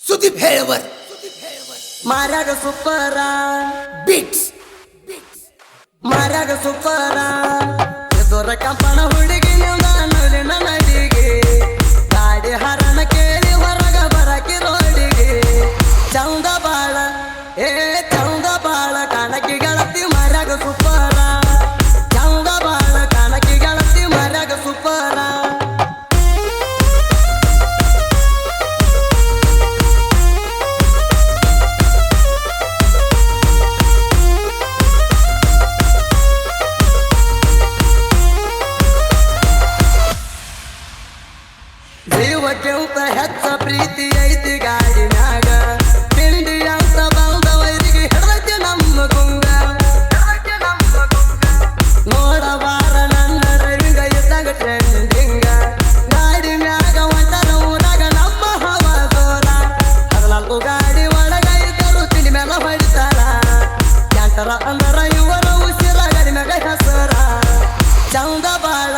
Sudeep हेळवर मार्याग सुपरा beats मार्याग सुपरा ಎದುರ ಕಂಪನ ಹುಡುಗಿ ನಿಲ್ದಾಣಲಿನ ನಡಿಗೆ ಗಾಡಿ ಹರಣ ಕೇಳಿ ಹೊರಗ ಬರಕಿ ರೋಡಿಗೆ ಚೌಂದ ಬಾಳ ಚೌಂದ ಬಾಳ ಕಣಕಿ ಗಳತಿ ಮಾರ್ಯಾಗ ಸುಪರ ಚೌಂದ ಬಾಳ ಕಣಕಿ ಗಳತಿ ಮಾರ್ಯಾಗ ಸುಪರ ಜೀವಕ್ಕಿಂತ ಹೆಚ್ಚ ಪ್ರೀತಿ ಐತಿ ಗಾಡಿನಾಗ ತಿಂಡಿ ಅಂತ ಬಂದವರಿಗೆ ಹಿಡ್ದೈತಿ ನಮ್ಮ ಗುಂಗ ನೋಡಬಾರ ನನ್ನ ಡ್ರೈವಿಂಗ ಇದ್ದಾಗ ಟ್ರೆಂಡಿಂಗ ಗಾಡಿ ಮ್ಯಾಗ ಒಂದರ ಊರಾಗ ನಮ್ಮ ಹವಾ ಜೋರ 14 ಗಾಡಿ ಒಳಗ ಇದ್ದರು ತಿಂಡಿ ಮ್ಯಾಲ ಹೊಡಿತಾರ ಕ್ಯಾಂಟರ ಅಂದರ ಇವರ ಉಸಿರ ಗಾಡಿ ಮ್ಯಾಗ ಹೆಸರ ಚೌಂದ ಬಾಳ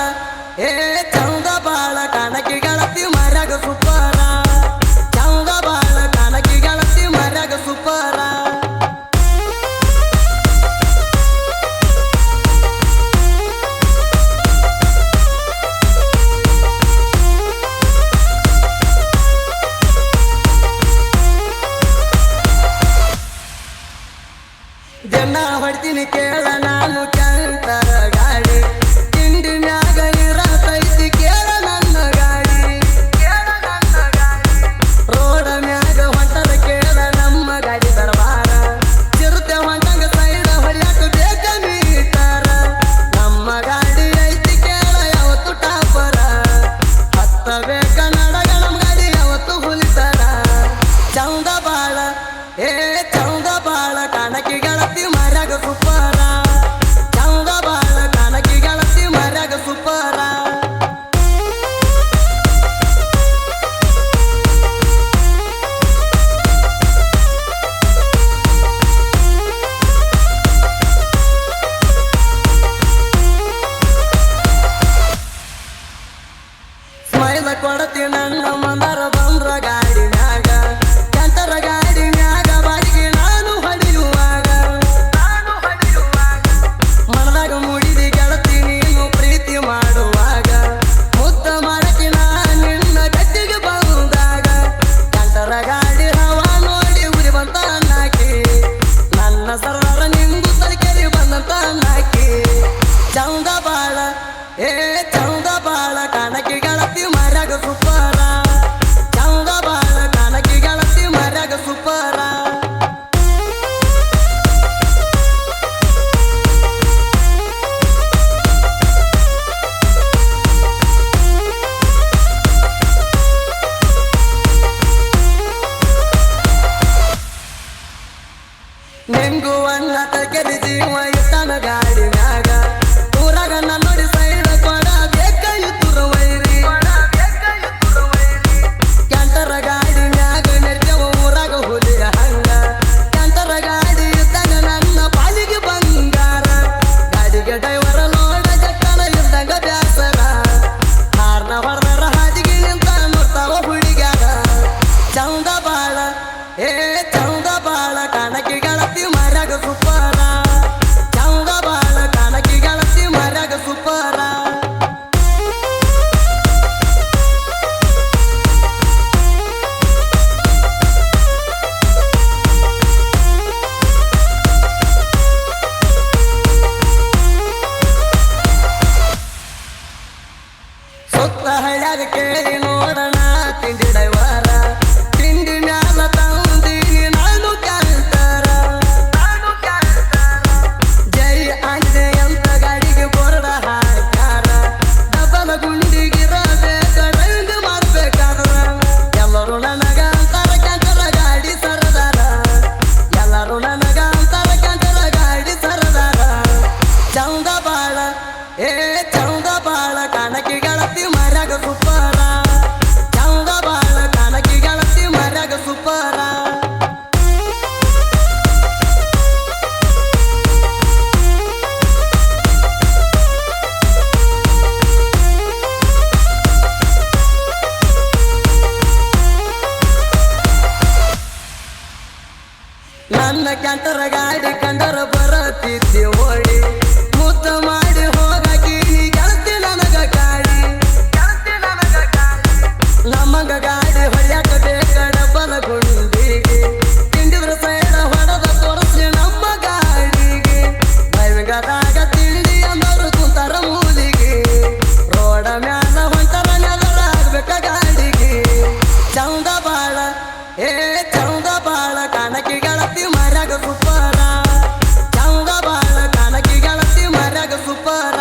ಚೌಂದ ಬಾಳ ಕಣಕಿ ಗಳತಿ ಮಾರ್ಯಾಗ ಸುಪರ ಚೌಂದ ಬಾಳ ಕಣಕಿ ಗಳತಿ ಮಾರ್ಯಾಗ ಸುಪರ ಜನ ಹೊಡ್ತೀನಿ ಕೇಳ ನಾನು ಕ್ಯಾಂಟರ ಗಾಡಿ ತಿಂಡಿ ಮ್ಯಾಗ ಇರತೈತಿ ಕೇಳ ನನ್ನ ಗಾಡಿ ರೋಡ ಮ್ಯಾಗ ಹೊಂಟದ ಕೇಳ ನಮ್ಮ ಗಾಡಿ ದರ್ಬಾರ ಚಿರತೆ ಹೊಂಟಂಗ ಸೈಡ ಹೊಡ್ಯಾಕ ಬೇಕ ಮೀಟರ ನಮ್ಮ ಗಾಡಿ ಐತಿ ಕೇಳ ಯಾವತ್ತು ಟಾಪರ ಹತ್ತಬೇಕ ನಡಗ ನಮ್ಮ ಗಾಡಿ ಯಾವತ್ತು ಹುಲಿತರ ಚೌಂದ ಬಾಳ ಚೌಂದ ಬಾಳ ಕಣಕಿ ಗಳತಿ ಮಾರ್ಯಾಗ ಸುಪರ ಚೌಂದ ಬಾಳ ಕಣಕಿ ಗಳತಿ ಮಾರ್ಯಾಗ ಸುಪರ ಸ್ಮೈಲ ಕೊಡತಿ ನನ್ನ ಮಂದರ ಬಂದ್ರ ಗಾಡಿ ಮ್ಯಾಗ ಕ್ಯಾಂಟರ ಗಾಡಿ ಮ್ಯಾಗ ಬಾಡಿಗೆ ನಾನು ಹೊಡೆಯುವಾಗ ಮನದಾಗ ಮುಡಿದಿ ಗೆಳತಿ ನೀನು ಪ್ರೀತಿ ಮಾಡುವಾಗ ಮುದ್ದ ಮಾಡಕಿ ನಾ ನಿನ್ನ ಗದ್ದಿಗೆ ಬಂದಾಗ ಕ್ಯಾಂಟರ ಗಾಡಿ ಹವಾ ನೋಡಿ ಉರಿ ಬಂತ ನಾಕಿ ನನ್ನ ಸರ್ದಾರ ನಿಂದು ತಲೆಕೆರಿ ಬಂದಂತ ನಾಕಿ ಚೌಂದ ಬಾಳ ಚೌಂದ ಬಾಳ ಕಣಕಿ ಗಳತಿ ಮಾರ್ಯಾಗ ಸುಪರ ಚೌಂದ ಬಾಳ ಕಣಕಿ ಗಳತಿ ಮಾರ್ಯಾಗ ಸುಪರ ನಿಂಗು ಅನ್ನ ತಲೆಕೆರಿ ಜೀವ ಇಟ್ಟನ ಗಾಡಿ ಮ್ಯಾಗ ಊರಾಗ ನನ್ನೋಡಿ ಸೈಡ ಕೊಡ ಬೇಕ ಇದ್ದುರ ವೈರಿ ಕ್ಯಾಂಟರ ಗಾಡಿ ಮ್ಯಾಗ ನೆಡ್ತೇವ ಊರಾಗ ಹುಲಿಯ ಹಂಗ ಕ್ಯಾಂಟರ ಗಾಡಿ ಇದ್ದಾಗ ನನ್ನ ಪಾಲಿಗೆ ಬಂಗಾರ ಗಾಡಿಗೆ ಡ್ರೈವರ ನೋಡ ಜಕ್ಕನ ಇದ್ದಂಗ ಬ್ಯಾಸರ ಹಾರ್ನ ಹೊರದರ ಹಾದಿಗೆ ನಿಂತ ನೋಡ್ತಾವ ಹುಡುಗ್ಯಾರ ಚೌಂದ ಬಾಳ ಚೌಂದ ಬಾಳ ಕಣಕಿ ಗಳತಿ ಮಾರ್ಯಾಗ ಸುಪರ ಚೌಂದ ಬಾಳ ಕಣಕಿ ಗಳತಿ ಮಾರ್ಯಾಗ ಸುಪರ ಸುತ್ತ ಹಳ್ಯಾಗ ಕೇಳಿ ನೋಡಣ ತಿಂಡಿ ಡೈವರ ತಿಂಡಿ ಮ್ಯಾಲ ತಂದೀನಿ ನಾನು ನನ್ನ ಕ್ಯಾಂಟರ ಗಾಡಿ ಕಂಡರ ಬರತಿದ್ದೆ ಓಡಿ ಮುತ್ತ ಮಾಡಿ ಹೋಗಾಕಿ ಗೆಳತಿ ನನಗ ಗಾಡಿ ನಮಗ ಗಾಡಿ ಹೊಡ್ಯಾಕ ಬೇಕ ಡಬ್ಬಲ ಗುಂಡಿಗೆ ತಿಂಡಿದ್ರ ಸೈಡ ಹೊಡೆದ ತೋರಿಸಿ ನಮ್ಮ ಗಾಡಿಗೆ ಡ್ರೈವಿಂಗದಾಗ ತಿಂಡಿ ಅಂದರು ಕುಂತಾರ ಮೂಲಿಗೆ ರೋಡ ಮ್ಯಾಲ ಹೊಂಟರ ನೆಲರ ಆಗ್ಬೇಕ ಗಾಡಿಗೆ ಚೌಂದ ಬಾಳ ಚೌಂದ ಬಾಳ ಕಾಣಕಿ ಗೆಳತಿ ಮರ್ಯಾಗ ಸುಪ್ಪರ ಚೌಂದ ಬಾಳ ಕಾಣಕಿ ಗೆಳತಿ ಮರ್ಯಾಗ ಸುಪ್ಪರ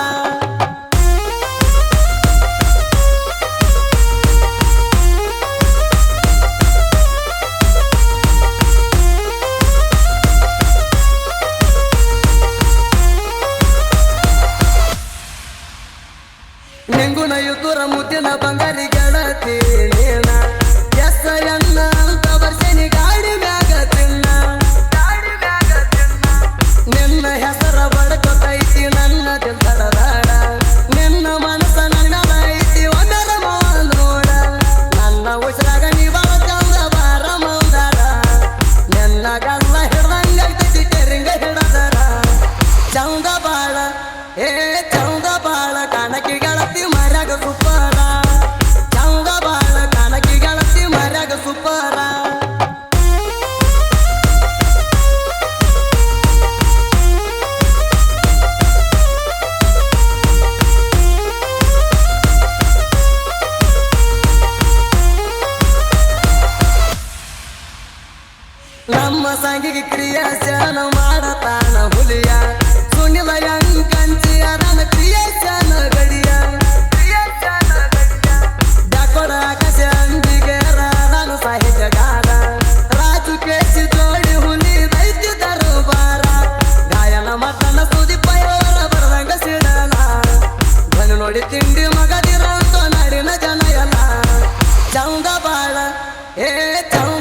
ನಿಂಗುನ ಯುದ್ಧರ ಮುದ್ದಿನ ಬಂಗಾರಿ ಗೆಳತಿ ನೀನ ಎಸ್ ಎನ್ನ ಅಂತ ಬರ್ಸೇನಿ ಗಾಡಿ ಮ್ಯಾಗ ತಿನ್ನ ನಿನ್ನ ಹೆಸರ ಬಡ್ಕೊತೈತಿ ನನ್ನ ತಿಳ್ತಡದಾಡ ನಿನ್ನ ಮನಸ್ಸ ನನ್ನ ಐತಿ ಒಂದರ ನೋಡ ನನ್ನ ಉಸಿರಾಗ ನೀ ಬಾಳ ಚಂದ ಬಾರ ಮೌದಾರ ನಿನ್ನ ಗಲ್ಲ ಹಿಡ್ದಂಗೈತಿ ಟೆರಿಂಗ ಹಿಡದರ ಚೌಂದ ಬಾಳ ಚೌಂದ ಬಾಳ ಕಾಣಕಿ ಗೆಳತಿ ಮರ್ಯಾಗ ಸುಪ್ಪರ ಚೌಂದ ಬಾಳ ಕಾಣಕಿ ಗೆಳತಿ ಮರ್ಯಾಗ ಸುಪ್ಪರ ನಮ್ಮ ಸಂಗಿಗೆ ಕ್ರಿಯಾಶನ ಮಾಡತಾನ ಹುಲಿಯ ಸುನಿಲ ಕಂಚಿ ಅದನ ಕ್ರಿಯಾಶನ ಗಡಿಯ ಡಾಕೊಡ ಆಕಾಶ ಅಂದಿಗೆ ನಾನು ಸಾಹಿತ್ಯಗಾರ ರಾಜು ಕೇಸಿ ಜೋಡಿ ಹುಲಿ ದೈತ್ಯ ದರ್ಬಾರ ಗಾಯನ ಮತನ ಸುದಿ ಪಯೋರ ಬರದಂಗ ಸಿಡಲ ಧ್ವನಿ ನೋಡಿ ತಿಂಡಿ ಮಗದಿರಂತ ನಾಡಿನ ಜನ ಎಲ್ಲ ಚೌಂದ ಬಾಳ ಚೌಂದ